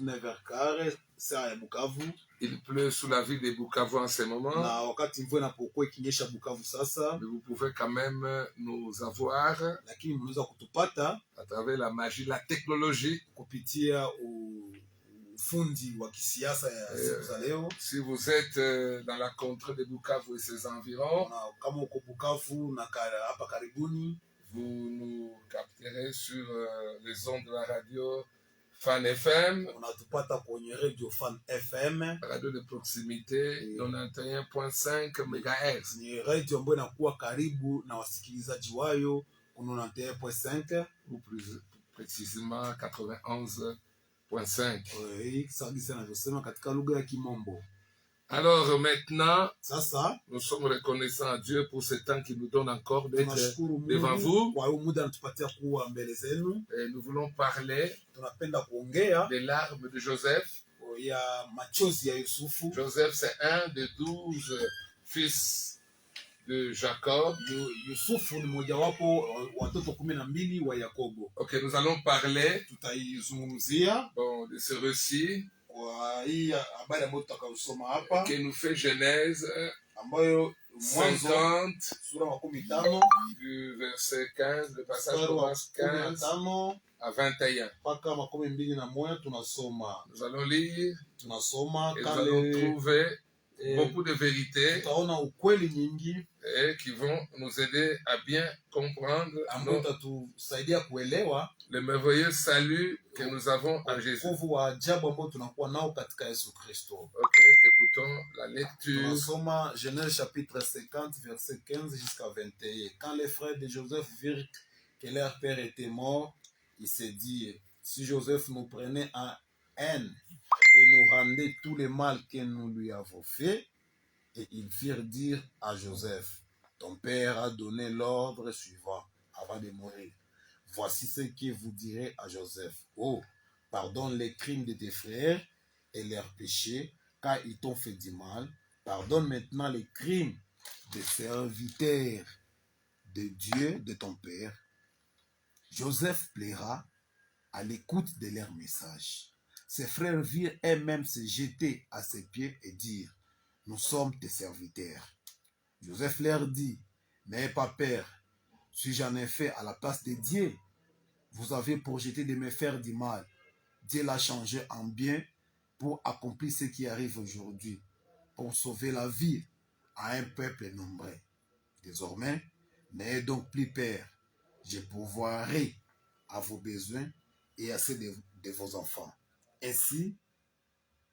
9h15 saa ya Bukavu. Il pleut sous la ville de Bukavu en ce moment. Na wakati mvua inapokuwa ikinyesha Bukavu sasa. Mais vous pouvez quand même nous avoir, lakini mnaweza kutupata à travers la magie, la technologie, kupitia ufundi wa kisiasa ya siku za leo. Si vous êtes dans la contrée de Bukavu et ses environs, na kama uko Bukavu na hapa karibuni, vous nous capterez sur les ondes de la radio Fan FM. Unatupata kwenye radio Fan FM, radio de proximité 91.5 MHz. Ni radio ambayo inakuwa karibu na wasikilizaji wayo 91.5 ou plus précisément 91.5. Oui, ça dit ça navyosema katika lugha ya Kimombo. Alors maintenant, sasa nous sommes reconnaissants à Dieu pour ce temps qu'il nous donne encore d'être devant vous. Et nous voulons parler des larmes de Joseph. Joseph, c'est un des 12 fils de Jacob. Ok, nous allons parler de ce récit que nous fait Genèse 50 du verset 15, le passage commence 15 à 21. Nous allons lire et nous allons trouver beaucoup de vérités qui vont nous aider à bien comprendre le merveilleux salut que nous avons en Jésus. Ok, écoutons la lecture. Genèse chapitre 50, verset 15 jusqu'à 21. Quand les frères de Joseph virent que leur père était mort, ils se dirent, si Joseph nous prenait en haine et nous rendait tout le mal que nous lui avons fait, et ils firent dire à Joseph, ton père a donné l'ordre suivant avant de mourir. Voici ce que vous direz à Joseph. Oh, pardonne les crimes de tes frères et leurs péchés, car ils t'ont fait du mal. Pardonne maintenant les crimes des serviteurs de Dieu, de ton père. Joseph plaira à l'écoute de leur message. Ses frères virent eux-mêmes se jeter à ses pieds et dire, nous sommes tes serviteurs. Joseph leur dit, n'ayez pas peur, si j'en ai fait à la place de Dieu, vous avez projeté de me faire du mal. Dieu l'a changé en bien pour accomplir ce qui arrive aujourd'hui, pour sauver la vie à un peuple nombreux. Désormais, n'ayez donc plus peur, je pourvoirai à vos besoins et à ceux de vos enfants. Ainsi,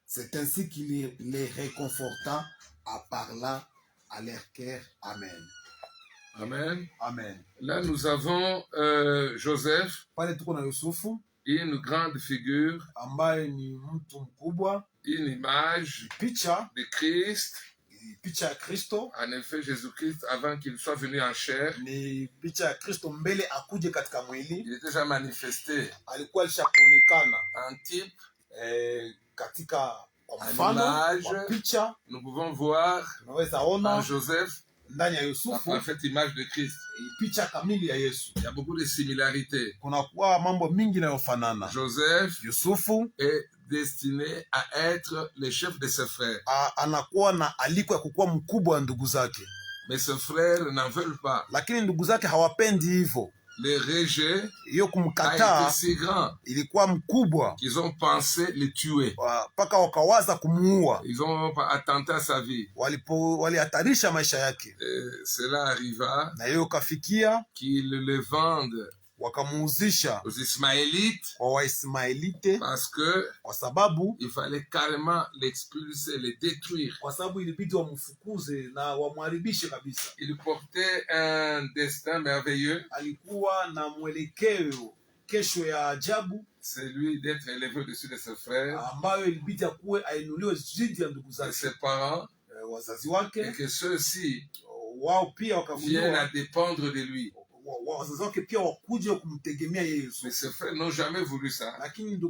c'est ainsi qu'il les réconforta en parlant à leur cœur. Amen. Amen. Amen. Là, nous avons Joseph, une grande figure, une image de Christ. En effet, Jésus-Christ, avant qu'il soit venu en chair, il était déjà manifesté en type, en image. Nous pouvons voir en Joseph la parfaite image de Christ. Il y a beaucoup de similarités. Joseph est destiné à être le chef de ses frères. Mais ses frères n'en veulent pas. Le rejet a été si grand qu'ils ont pensé le tuer. Ils ont attenté à sa vie. Cela arriva qu'ils le vendent aux Ismaélites parce que il fallait carrément l'expulser, le détruire. Il portait un destin merveilleux, c'est lui d'être élevé au-dessus de ses frères, de ses parents, et que ceux-ci viennent à dépendre de lui. Mais ses frères n'ont jamais voulu ça. Ils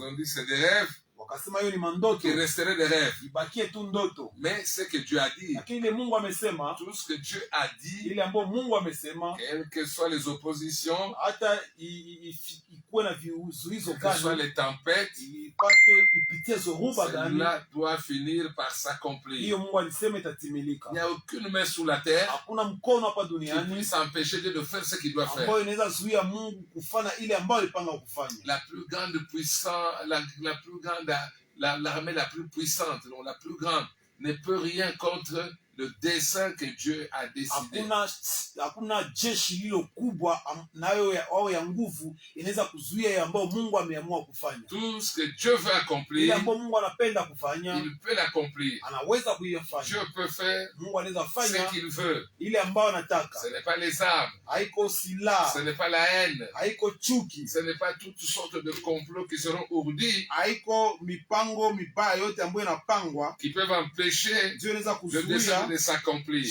ont dit c'est des rêves. qui resterait des rêves. Mais ce que Dieu a dit, tout ce que Dieu a dit, quelles que soient les oppositions, quelles soient les tempêtes, cela doit finir par s'accomplir. Il n'y a aucune main sous la terre qui puisse empêcher Dieu de faire ce qu'il doit faire. La plus grande puissance, l'armée la plus puissante, non, la plus grande, ne peut rien contre le dessein que Dieu a décidé. Tout ce que Dieu veut accomplir, il peut l'accomplir. Dieu peut faire ce qu'il veut. Ce n'est pas les armes, ce n'est pas la haine, ce n'est pas toutes sortes de complots qui seront ourdis, qui peuvent empêcher le dessein de s'accomplir.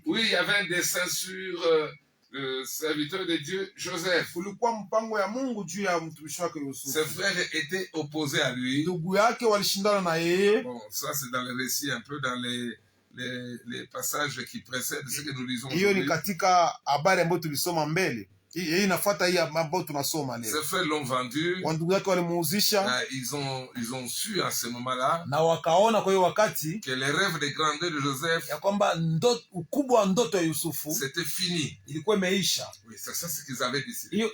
Oui, il y avait un dessein sur le serviteur de Dieu, Joseph. Ses frères étaient opposés à lui. Bon, ça c'est dans le récit, un peu dans les passages qui précèdent ce que nous lisons aujourd'hui. Ses frères l'ont vendu. Ils ont su à ce moment-là que les rêves de grandeur de Joseph, c'était fini. Oui, c'est ça ce qu'ils avaient décidé. Et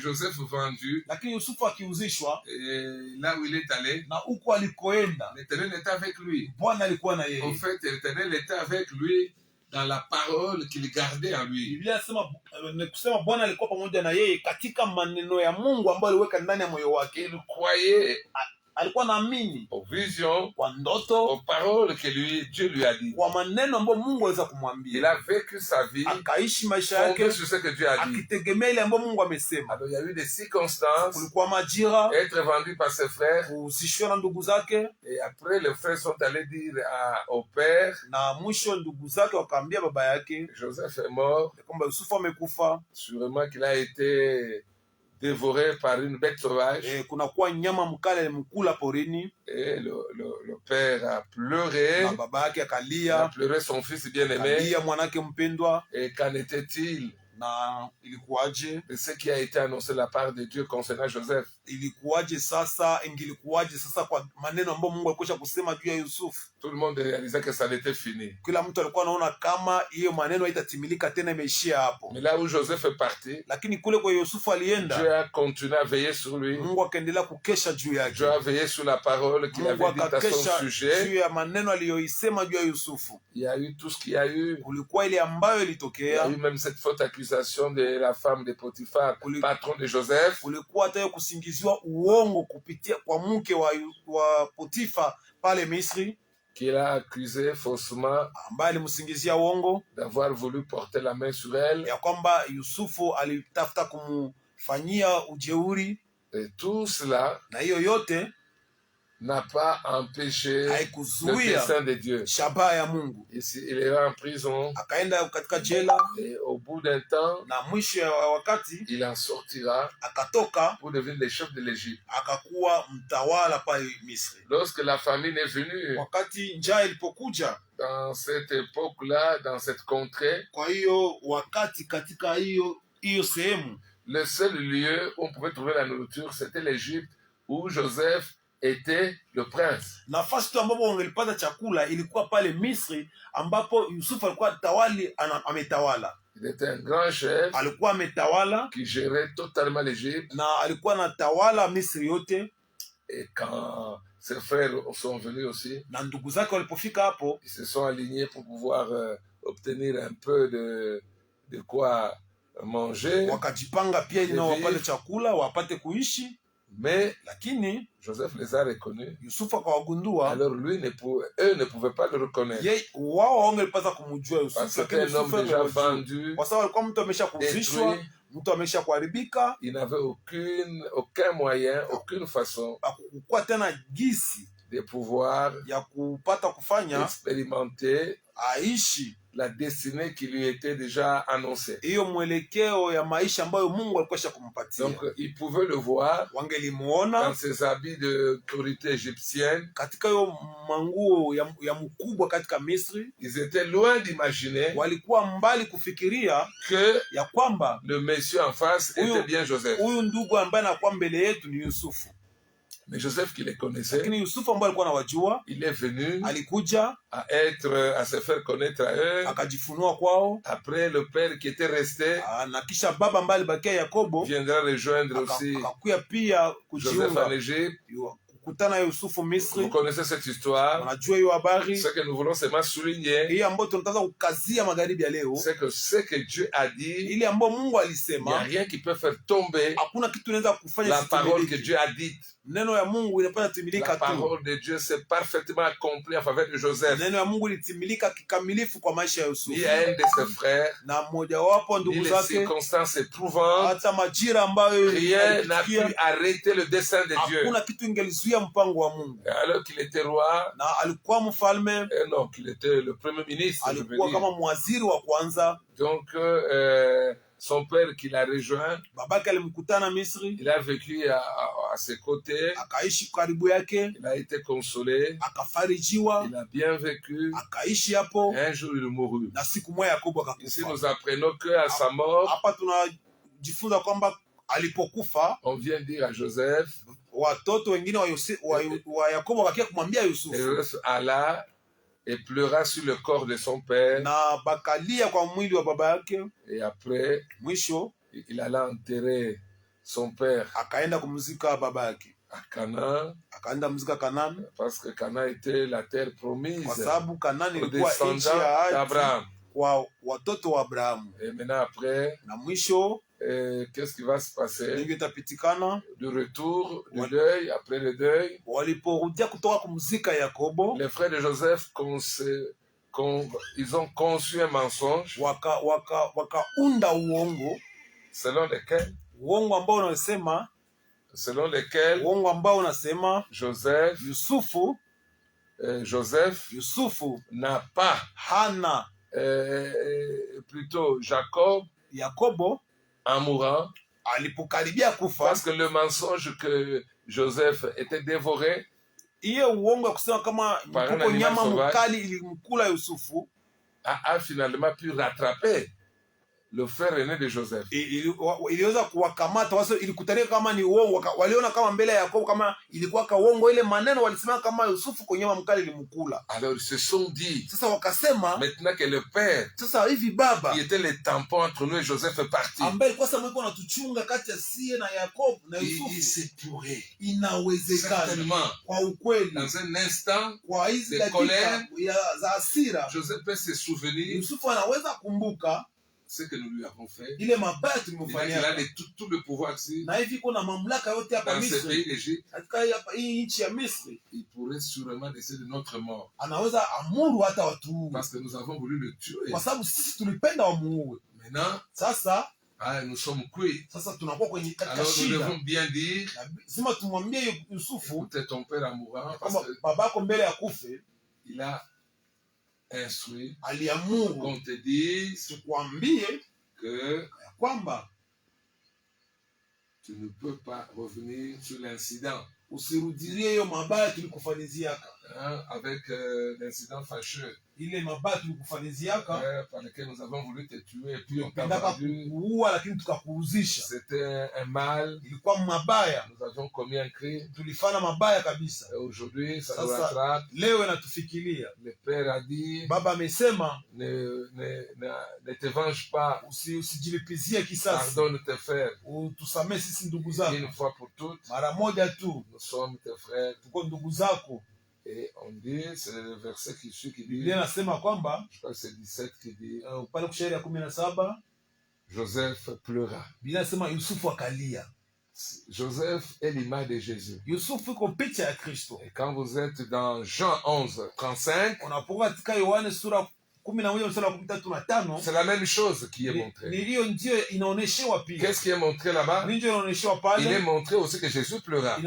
Joseph vendu, et là où il est allé, l'Éternel était avec lui. En fait, l'Éternel était avec lui dans la parole qu'il gardait en lui. Il croyait aux visions, aux paroles que Dieu lui a dit. Il a vécu sa vie fondée sur ce que Dieu a dit. Alors il y a eu des circonstances, être vendu par ses frères, et après les frères sont allés dire au père, Joseph est mort, sûrement qu'il a été dévoré par une bête sauvage. Et le père a pleuré. Il a pleuré son fils bien-aimé. Et qu'en était-il de ce qui a été annoncé de la part de Dieu concernant Joseph? Tout le monde réalisait que ça n'était fini. Mais là où Joseph est parti, Dieu a continué à veiller sur lui. Dieu a veillé sur la parole qu'il avait dite à son sujet. Il y a eu tout ce qu'il y a eu. Il y a eu même cette faute accusation de la femme de Potiphar, patron de Joseph. Qu'il a accusé faussement d'avoir voulu porter la main sur elle. Et tout cela n'a pas empêché le dessein de Dieu. Ici, il est en prison. Et au bout d'un temps, il en sortira pour devenir le chef de l'Égypte. Lorsque la famine est venue, dans cette époque-là, dans cette contrée, le seul lieu où on pouvait trouver la nourriture, c'était l'Égypte, où Joseph était le prince. Il était un grand chef qui gérait totalement l'Égypte. Et quand ses frères sont venus aussi, ils se sont alignés pour pouvoir obtenir un peu de quoi manger. Mais Joseph les a reconnus. Alors lui, eux ne pouvaient pas le reconnaître. Parce que c'était un homme déjà vendu, détruit. Il n'avait aucun moyen, aucune façon de pouvoir expérimenter aishi la destinée qui lui était déjà annoncée. hiyo mwelekeo ya maisha ambayo Mungu alikuwa kumpatia. Donc il pouvait le voir wangelimuona dans ses habits d'autorité égyptienne. Katika hiyo manguo ya mkubwa katika Misri. Ils étaient loin d'imaginer walikuwa mbali kufikiria que ya kwamba le monsieur en face était bien Joseph. Huyu ndugu ambaye anakuwa mbele yetu ni Yusufu. Mais Joseph qui les connaissait, lakini Yusufu ambaye alikuwa anawajua, il est venu alikuja à se faire connaître à eux, akajifunua kwao. Après le père qui était resté, na kisha baba ambaye alibakia Yakobo viendra rejoindre aussi akakuya pia Joseph en Égypte. Kukutana Yusufu Misri. Vous connaissez cette histoire. Unajua hiyo habari. Ce que nous voulons seulement souligner, hii ambayo tunataka kukazia magharibi ya leo, c'est que ce que Dieu a dit, ile ambayo Mungu alisema, il n'y a rien qui peut faire tomber hakuna kitu inaweza kufanya la parole que Dieu a dite. Neno ya Mungu inapata timilika tu. La parole de Dieu s'est parfaitement accomplie en faveur de Joseph. Neno ya Mungu litimilika kikamilifu kwa maisha ya Yusufu. Il y a un de ses frères, na mmoja wapo ndugu zake, les circonstances éprouvantes, hata majira ambayo rien n'a pu arrêter le dessein de Dieu. Hakuna kitu ingelizuia mpango wa Mungu. Alors qu'il était roi, na alikuwa mfalme, non, qu'il était le premier ministre, alikuwa kama mwaziri wa kwanza. Donc son père qui l'a rejoint, babake alimkutana Misri, il a vécu à ses côtés, akaishi karibu yake, il a été consolé, akafarijiwa, il a bien vécu. Akaishi hapo. Un jour il mourut. Na siku moja Yakobo akakufa. Ici nous apprenons que à sa mort, hapa tunajifunza kwamba alipokufa, on vient dire à Joseph, watoto wengine wa Yakobo wakakia kumwambia Yusufu, Joseph alla et pleura sur le corps de son père. Na bakalia kwa mwili wa baba yake. Et après, mwisho il alla enterrer son père. Akaenda kumzika baba yake à Canaan. Akaenda mzika Canaan. Parce que Canaan était la terre promise. Kwa sababu Canaan ilikuwa nchi ya Abraham. Kwa watoto wa Abrahamu. Et maintenant après, na mwisho qu'est-ce qui va se passer? De retour du deuil, après le deuil, les frères de Joseph ils ont conçu un mensonge selon lequel Joseph n'a pas plutôt Jacob en mourant, parce que le mensonge que Joseph était dévoré par un animal sauvage a finalement pu rattraper le frère aîné de Joseph. Iliweza kuwakamata wasa, ilikutanika kama ni uongo, waliona kama mbele ya Yakobo kama ilikuwa ka uongo, ile maneno walisema kama Yusufu kwenye mkali ilimkula. Alors ils se sont dit, sasa wakasema, maintenant que le père, sasa hivi baba, qui était le tampon entre nous et Joseph est parti, ambaye kwa sababu alikuwa anatuchunga kati ya sie na Yakobo na Yusufu, il se pourrait, inawezekana kwa ukweli, dans un instant kwa hizi de colère za hasira, Joseph peut se souvenir, Yusufu anaweza kumbuka ce que nous lui avons fait. Il a tout le pouvoir ici. Dans ce pays d'Égypte, il pourrait sûrement décider de notre mort. Parce que nous avons voulu le tuer. Maintenant, nous sommes cuits. Alors nous devons bien dire, écoutez ton père en mourant, parce que il a instruit qu'on te dise que tu ne peux pas revenir sur l'incident. Avec l'incident fâcheux par lequel nous avons voulu te tuer et puis on t'a vendu. C'était un mal. Nous avons commis un crime. Et aujourd'hui ça nous rattrape. Le père a dit, ne te venge pas, pardonne tes frères une fois pour toutes. Nous sommes tes frères. Et on dit, c'est le verset qui suit qui dit, je crois que c'est 17 qui dit, Joseph pleura. Joseph est l'image de Jésus. Et quand vous êtes dans Jean 11, 35, C'est la même chose qui est montrée. Qu'est-ce qui est montré là-bas? Il est montré aussi que Jésus pleura.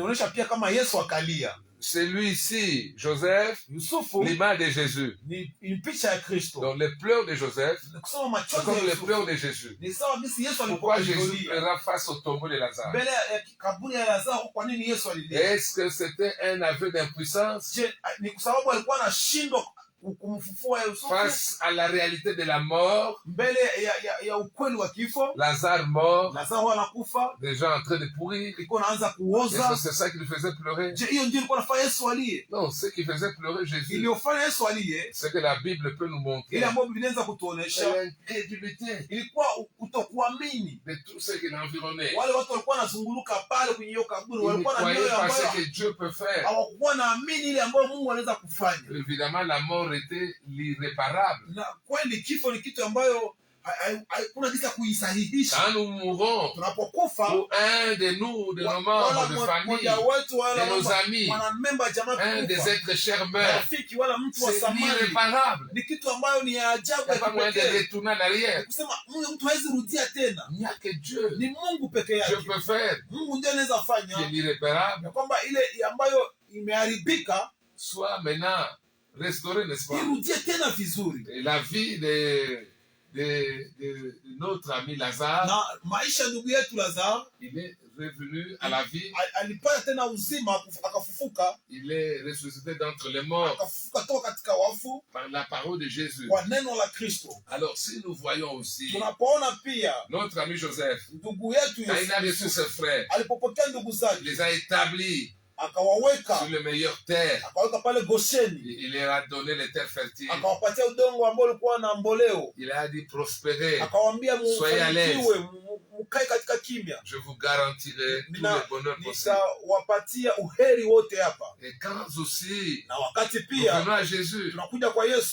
C'est lui ici, Joseph, l'image de Jésus. Donc les pleurs de Joseph, c'est comme les pleurs de Jésus. Pourquoi Jésus pleura face au tombeau de Lazare? Est-ce que c'était un aveu d'impuissance face à la réalité de la mort? Lazare mort, des gens en train de pourrir. Est-ce que c'est ça qui le faisait pleurer? Non, ce qui faisait pleurer Jésus, c'est que la Bible peut nous montrer l'incrédulité de tout ce qui l'environnait. Il ne croyait pas ce que Dieu peut faire. Évidemment, la mort était l'irréparable. Quand nous mourons pour un de nous, de nos membres de famille, de nos amis, un des êtres chers meurt, c'est irréparable. Il n'y a pas moyen de retourner en arrière. Il n'y a que Dieu. Dieu peut faire. Qui est l'irréparable soit maintenant restauré, n'est-ce pas? Et la vie de notre ami Lazare, il est revenu à la vie. Il est ressuscité d'entre les morts par la parole de Jésus. Alors si nous voyons aussi notre ami Joseph, quand il a reçu ses frères, il les a établis sur le meilleur terre. Il leur a donné les terres fertiles. Il a dit prospérez, soyez à l'aise. Je vous garantirai tout le bonheur possible. Et quand aussi nous venons à Jésus,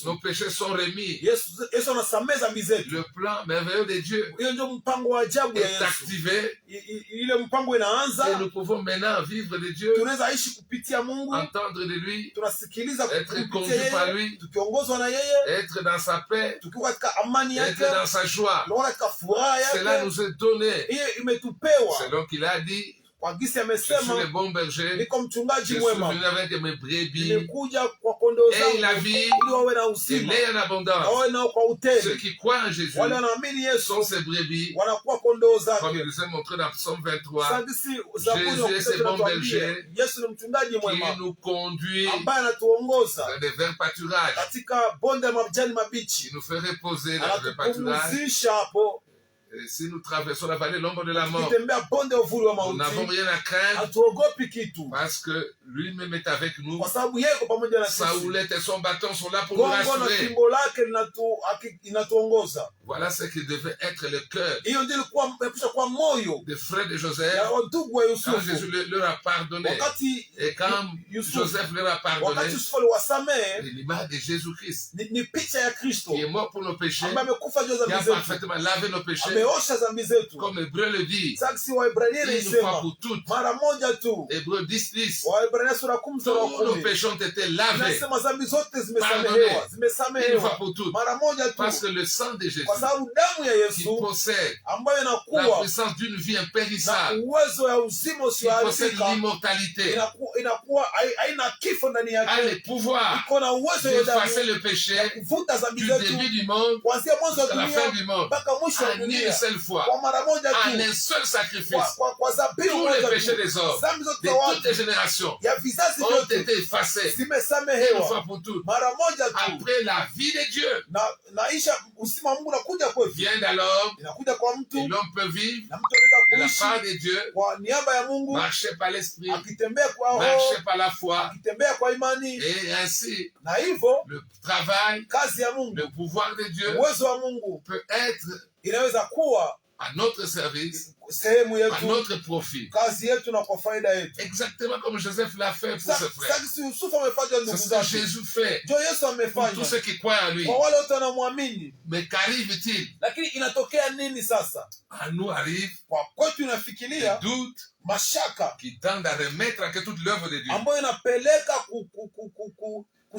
nos péchés sont remis. Le plan merveilleux de Dieu est activé. Et nous pouvons maintenant vivre de Dieu, entendre de lui, être conduit par lui, être dans sa paix, être dans sa joie. Cela nous est donné selon qu'il a dit. Je suis le bon berger, je suis venu avec mes brebis, et la vie, et l'est en abondance. Ceux qui croient en Jésus sont ses brebis, comme il nous est montré dans Psaume 23. Jésus est ce bon berger qui nous conduit dans des verts pâturages, qui nous fait reposer dans des pâturages. Et si nous traversons la vallée de l'ombre de la mort, nous n'avons rien à craindre parce que lui-même est avec nous. Sa houlette et son bâton sont là pour nous rassurer. Voilà ce qui devait être le cœur des frères de Joseph quand Jésus leur a pardonné. Et quand Joseph leur a pardonné, l'image de Jésus-Christ qui est mort pour nos péchés, qui a parfaitement lavé nos péchés, comme Hébreu le dit, une fois pour toutes. Hébreu 10:10. Tous nos péchés ont été lavés, pardonnés, une fois pour toutes. Parce que le sang de Jésus, qui possède la puissance d'une vie impérissable, qui possède l'immortalité, a le pouvoir d'effacer le péché du début du monde jusqu'à la fin du monde. Une seule fois, en un seul sacrifice, tous les péchés des hommes, de toutes les générations, ont été effacés une fois pour toutes. Après la vie de Dieu, vient alors, et l'homme peut vivre de la part de Dieu, marcher par l'esprit, marcher par la foi, et ainsi, le travail, le pouvoir de Dieu peut être à notre service, à notre profit. Exactement comme Joseph l'a fait pour ses frères. C'est ce que Jésus fait pour tous ceux qui croient en lui. Mais qu'arrive-t-il? À nous arrive des doutes qui tendent à remettre en toute l'œuvre de Dieu.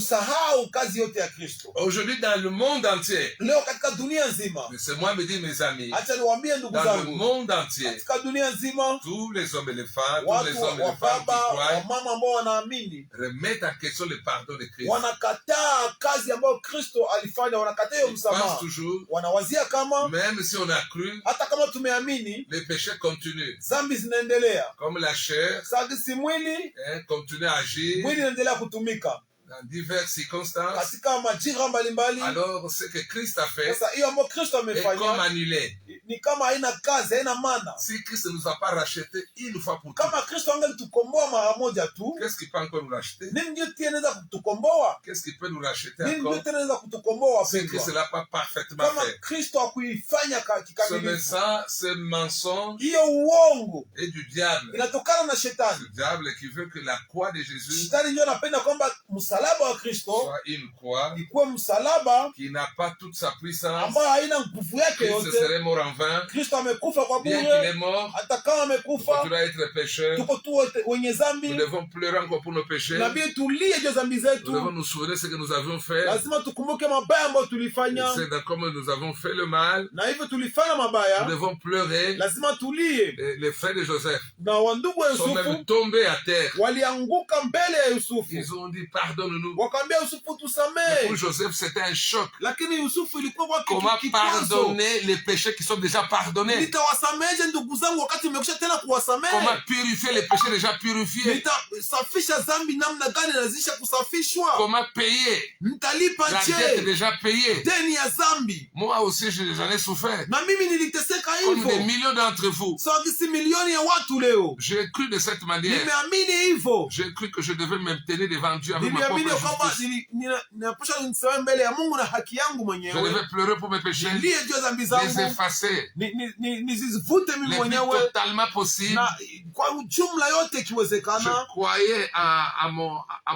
kusahau kazi yote ya Kristo. Aujourd'hui dans le monde entier, Leo katika dunia nzima, c'est moi me dire mes amis, acha niwaambie ndugu dans le zangu, monde entier, katika dunia nzima, tous les hommes et les femmes, tous les watu hommes et wa les femmes qui baba wa croient, mama ambao wanaamini remettent en question le pardon de Christ. wanakataa kazi ambayo Kristo alifanya, wanakataa hiyo Ils msamaha. pensent toujours, Wanawazia kama même si on a cru, hata kama tumeamini, les péchés continuent. dhambi zinaendelea. Comme la chair Sagisi mwili continue à agir mwili inaendelea kutumika dans diverses circonstances. katika majira mbalimbali. Alors ce que Christ a fait Sasa hiyo ambayo Kristo est comme amefanya annulé. ni kama haina kazi, haina maana. Si Christ ne nous a pas racheté une fois pour toutes, Kama Kristo angelitukomboa mara moja tu, qu'est-ce qui peut encore nous racheter? nini ndio tena inaweza kutukomboa? Qu'est-ce qui peut nous racheter Nini ndio encore tena inaweza kutukomboa si Christ ne wapendwa? l'a pas parfaitement Kama fait? Kristo hakuifanya Ce kikamilifu. message, ce mensonge Hiyo uongo est du diable. inatokana na shetani. Le diable qui veut que la croix de Jésus Shetani ndio anapenda kwamba msalaba wa Kristo soit une croix ikuwe msalaba qui n'a pas toute sa puissance. ambayo haina nguvu yake Christ yote. serait mort en vain. Kristo amekufa kwa Bien qu'il est bure. mort, Hata kama nous amekufa, continuons à être pécheurs. tuko tu wote wenye Nous dhambi, devons pleurer encore pour nos péchés. inabidi tulie juu ya dhambi Nous zetu. devons nous souvenir de ce que nous avions fait. Lazima tukumbuke mabaya ambayo tulifanya, C'est dans comment nous avons fait le mal. na hivyo tulifanya Nous mabaya, devons pleurer. lazima tulie. Les frères de Joseph Na wandugu wa sont même Yusufu tombés à terre. walianguka mbele ya Yusufu, Ils ont dit pardonne-nous. wakaambia Yusufu Pour tusamehe, Joseph, c'était un choc. lakini Yusufu ilikuwa kwa Comment kikwazo. pardonner les péchés qui sont déjà pardonnés? Nitawasameheje ndugu zangu wakati nimekwisha tena kuwasamehe? Comment purifier les péchés déjà purifiés? Nitasafisha dhambi namna gani nazisha kusafishwa? Comment payer Nitalipa la dette je déjà payée? deni ya dhambi? Moi aussi, j'en ai souffert. Na mimi niliteseka Comme des hivyo, millions d'entre vous. sagisi milioni ya watu leo. J'ai cru de cette manière. Nimeamini hivyo, J'ai cru que je devais me tenir devant Dieu avec ma nimeamini propre kwamba justice. ninapasha nisimame mbele ya Mungu na haki yangu Je mwenyewe, devais pleurer pour mes péchés, nilie juu ya dhambi les zangu, effacer, nizivute mimi les plus mwenyewe, totalement possible. na kwa ujumla yote Je ikiwezekana. croyais à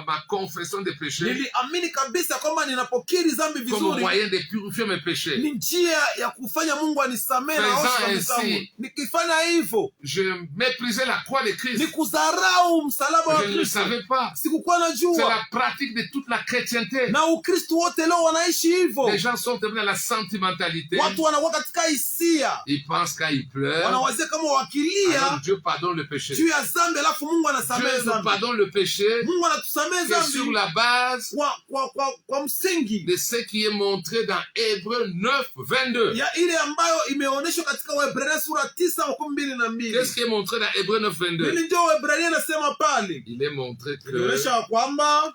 ma confession des péchés Niliamini kabisa kwamba ninapokiri dhambi comme vizuri moyen de purifier mes péchés. ni njia ya kufanya Mungu anisamehe na Faisant aoshe dhambi ainsi, zangu. Nikifanya hivyo Je méprisais la croix de ni Christ. kudharau msalaba wa Je ne le Kristo. savais pas. Sikukuwa C'est najua, la pratique de toute la chrétienté. na Ukristo wote leo wanaishi hivyo. Les gens sont devenus dans la sentimentalité. Watu wanakuwa katika hisia, Ils pensent quand ils pleurent, wanawazia kama alors wakilia Dieu pardonne le péché. juu ya dhambi alafu Mungu anasamehe Dieu nous dhambi. pardonne le péché Mungu anatusamehe que sur dhambi la base kwa msingi de ce qui est montré dans Hébreux 9, 22. ya ile ambayo imeonyeshwa katika Waebrania sura 9:22. Qu'est-ce qui est montré dans Hébreux 9, 22? Nini ndio Waebrania nasema pale? Il est montré que Inaonyesha kwamba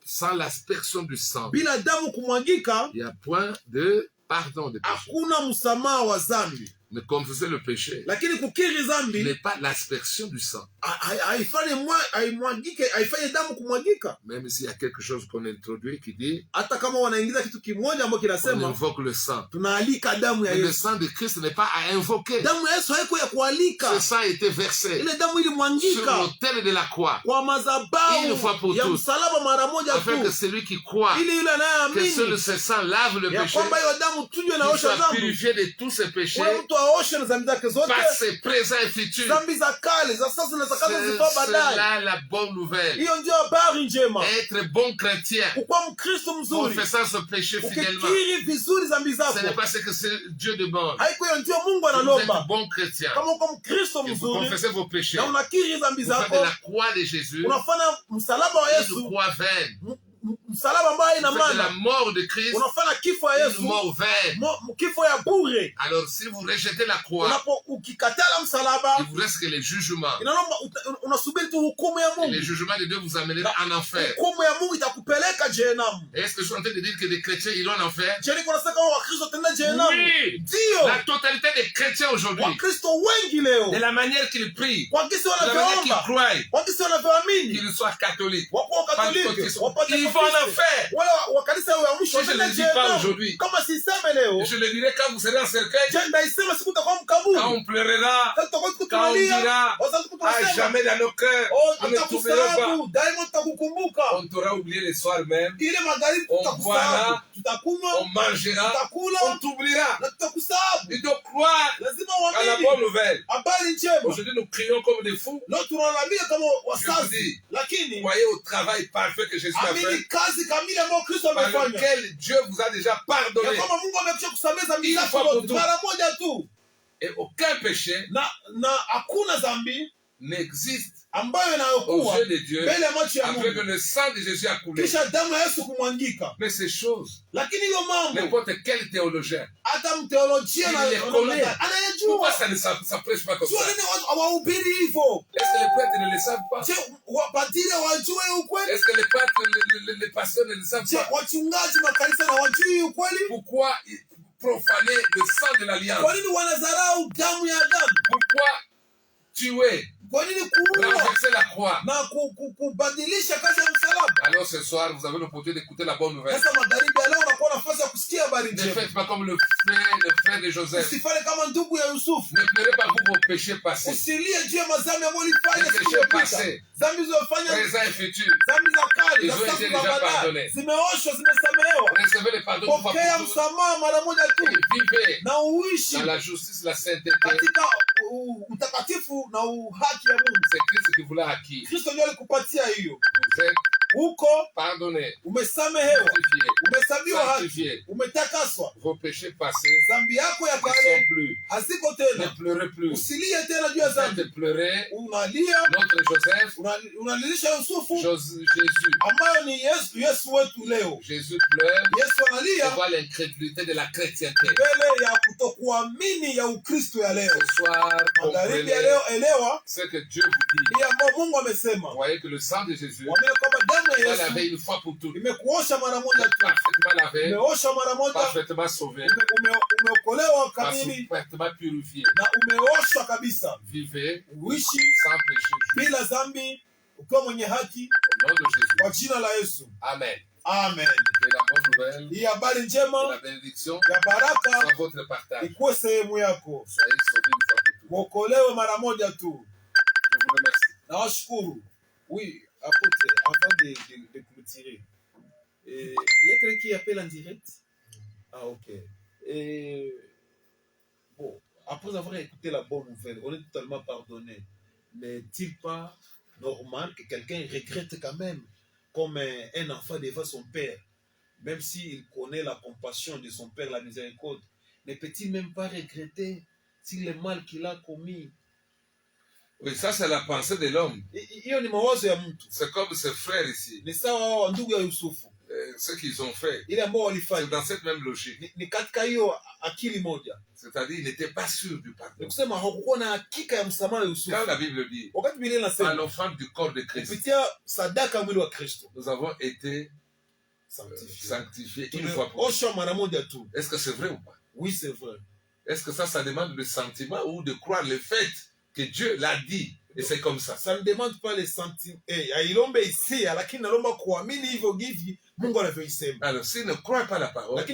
sans l'aspersion du sang, bila damu kumwagika il n'y a point de pardon de péché. hakuna msamaha wa dhambi. Mais confesser le péché Lakini kukiri dhambi n'est pas l'aspersion du sang. haifanye damu kumwagika. Même s'il y a quelque chose qu'on introduit qui dit Hata kama wanaingiza kitu kimoja ambacho on kinasema invoque le sang. tunaalika damu ya Mais le Yesu. sang de Christ n'est pas à invoquer. Damu ya Yesu haiko ya kualika. Ce sang a été versé Ile damu sur ilimwangika l'autel de la croix kwa Une madhabahu fois pour ya toutes. msalaba mara moja afin que tu, celui qui croit ili yule que seul anayeamini ce sang lave le ya péché, kwamba hiyo damu tunywe qu'il naosha soit dhambi, purifié de tous ses péchés ule mtu aoshe na dhambi zake zote, par ses présents et futurs. dhambi za kale za sasa na zitakazozifaa C'est baadaye. là la bonne nouvelle. Hiyo ndio habari njema. Être bon chrétien, Kukuwa Mkristo mzuri, confessant ce péché fidèlement, ukikiri vizuri dhambi ce zako, n'est pas ce que Dieu demande. haiko hiyo ndio Mungu Vous êtes analomba. bon chrétien, Kama uko Mkristo que vous mzuri confessez vos péchés, na unakiri dhambi vous faites zako, de la croix de Jésus unafanya msalaba wa une Yesu, croix vaine. msalaba ambayo haina Vous faites de la maana, mort de Christ unafanya kifo ya une Yesu, mort vaine. kifo ya bure. Alors si vous rejetez la croix, Ukikatala msalaba, il vous reste que les jugements. inaomba unasubiri tu hukumu ya Et les Mungu. jugements de Dieu vous amèneront en enfer. Hukumu ya Mungu itakupeleka jehanamu. Est-ce que je suis en train de dire que les chrétiens iront en enfer? Je niko nasema kama Wakristo tenda jehanamu. Oui. Ndio. La totalité des chrétiens aujourd'hui, Wakristo wengi leo de la manière qu'ils prient, kwa kisi de la manière qu'ils wanavyoomba, croient, kwa kisi wanavyoamini, qu'ils soient catholiques, wakuwa Katoliki, ils vont en enfer. Si je ne le dis pas aujourd'hui, je le dirai quand vous serez en cercueil, quand on pleurera, quand on dira, à jamais dans nos cœurs, on ne t'oubliera pas. On t'aura oublié le soir même, on boira, on mangera, on t'oubliera. Il doit croire à la bonne nouvelle. Aujourd'hui, nous crions comme des fous. Je vous dis, voyez au travail parfait que Jésus a fait, par lequel Dieu vous a déjà pardonné. Une fois pour toutes. Et aucun péché n'existe aux yeux de Dieu avec le sang de Jésus a coulé. Mais ces choses, n'importe quel théologien, il les connaît. Pourquoi ça ne prêche pas comme ça? Est-ce que les prêtres ne le savent pas? Est-ce que les prêtres, les pasteurs ne le savent pas? Pourquoi profaner le sang de l'alliance? Pourquoi tuer, renverser la croix? Alors ce soir, vous avez l'opportunité d'écouter la bonne nouvelle. Ne faites pas comme le frère de Joseph. Ne pleurez pas pour vos péchés passés. Les péchés passés, présents et futurs, ils ont été déjà pardonnés. Recevez le pardon pour et vivez dans la justice, la sainteté. C'est Christ qui vous l'a acquis. Vous êtes pardonné, sanctifié. Vos péchés passés ne sont plus. Ne pleurez plus. Faites pleurer notre Joseph, Jésus. Jésus pleure devant l'incrédulité de la chrétienté. Ce soir, comprenez ce que Dieu vous dit. Vous voyez que le sang de Jésus va laver une fois pour toutes. Parfaitement lavé, parfaitement sauvé, parfaitement purifié. Vivez sans péché. Au nom de Jésus. Amen. Amen. Que la bonne nouvelle, que la bénédiction soit votre partage. Soyez sauvés une fois pour toutes. Je vous remercie. Oui, apôtre, avant de clôturer, il y a quelqu'un qui appelle en direct? Ah, ok. Bon, après avoir écouté la bonne nouvelle, on est totalement pardonné. N'est-il pas normal que quelqu'un regrette quand même, comme un enfant devant son père, même s'il connaît la compassion de son père, la miséricorde, ne peut-il même pas regretter si le mal qu'il a commis? Oui, ça c'est la pensée de l'homme. C'est comme ses frères ici. Ce qu'ils ont fait, c'est dans cette même logique. C'est-à-dire, ils n'étaient pas sûrs du pardon. Quand la Bible dit, à l'offrande du corps de Christ, nous avons été sanctifiés une fois pour toutes. Est-ce que c'est vrai ou pas? Oui, c'est vrai. Est-ce que ça demande le sentiment ou de croire le fait que Dieu l'a dit et c'est comme ça? Ça ne demande pas les sentiments. Alors, s'il ne croit pas la parole,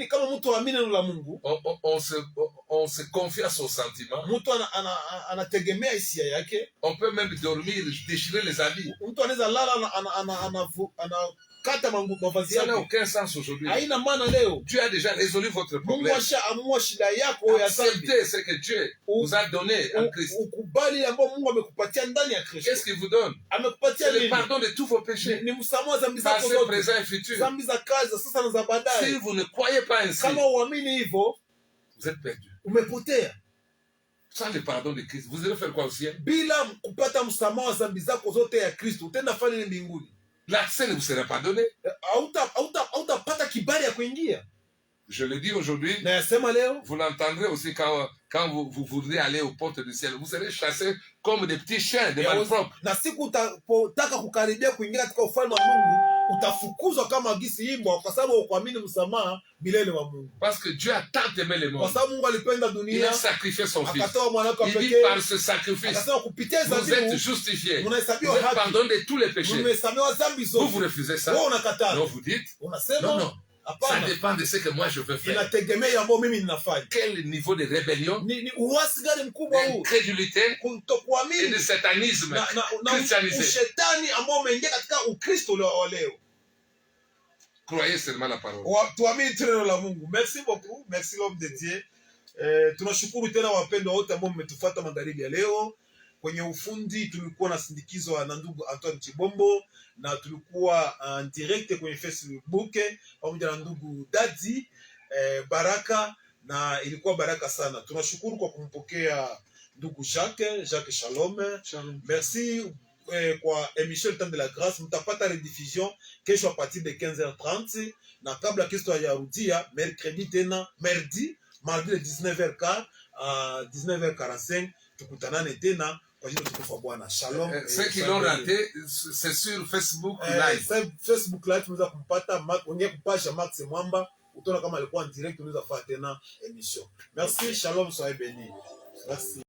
on se confie à son sentiment. On peut même dormir, déchirer les habits. Ça n'a aucun sens aujourd'hui. Dieu a déjà résolu votre problème. Acceptez ce que Dieu vous a donné en Christ. Qu'est-ce qu'il vous donne? C'est le pardon de tous vos péchés, passé, présent et futur. Si vous ne croyez pas ainsi, vous êtes perdu. Sans le pardon de Christ, vous allez faire quoi au ciel? L'accès ne vous sera pas donné. Je le dis aujourd'hui, vous l'entendrez aussi quand vous voudrez aller aux portes du ciel. Vous serez chassés comme des petits chiens, des malpropres. Parce que Dieu a tant aimé le monde. Il a sacrifié son fils. Il dit par ce sacrifice, vous êtes justifiés. Vous êtes pardonnés de tous les péchés. Vous refusez ça. Donc vous dites, non. Ça dépend de ce que moi je veux faire. Quel niveau de rébellion, d'incrédulité et de satanisme christianisé. Croyez seulement la parole. Merci beaucoup. Merci l'homme de Dieu. Tunashukuru tena wapendwa wote ambao mmetufuata magharibi ya leo. Kwenye ufundi tulikuwa na sindikizo na ndugu Antoine Chibombo, na tulikuwa en direct kwenye Facebook pamoja na ndugu Dadi Baraka, na ilikuwa baraka sana. Tunashukuru kwa kumpokea ndugu Jacques Shalom. Merci kwa émission Le Temps de la Grâce. Mtapata rediffusion kesho a partir de 15h30, na kabla kesho hajarudia mercredi tena mardi de 19h15 à 19h45 tukutanane tena kwa jina tukufu Bwana. Shalom. Ceux qui l'ont raté, c'est sur Facebook Live. Facebook Live tunaweza kumpata kwenye page ya Max Mwamba, utaona kama alikuwa en direct, unaweza fuata tena émission. Merci, shalom, soyez bénis. Merci.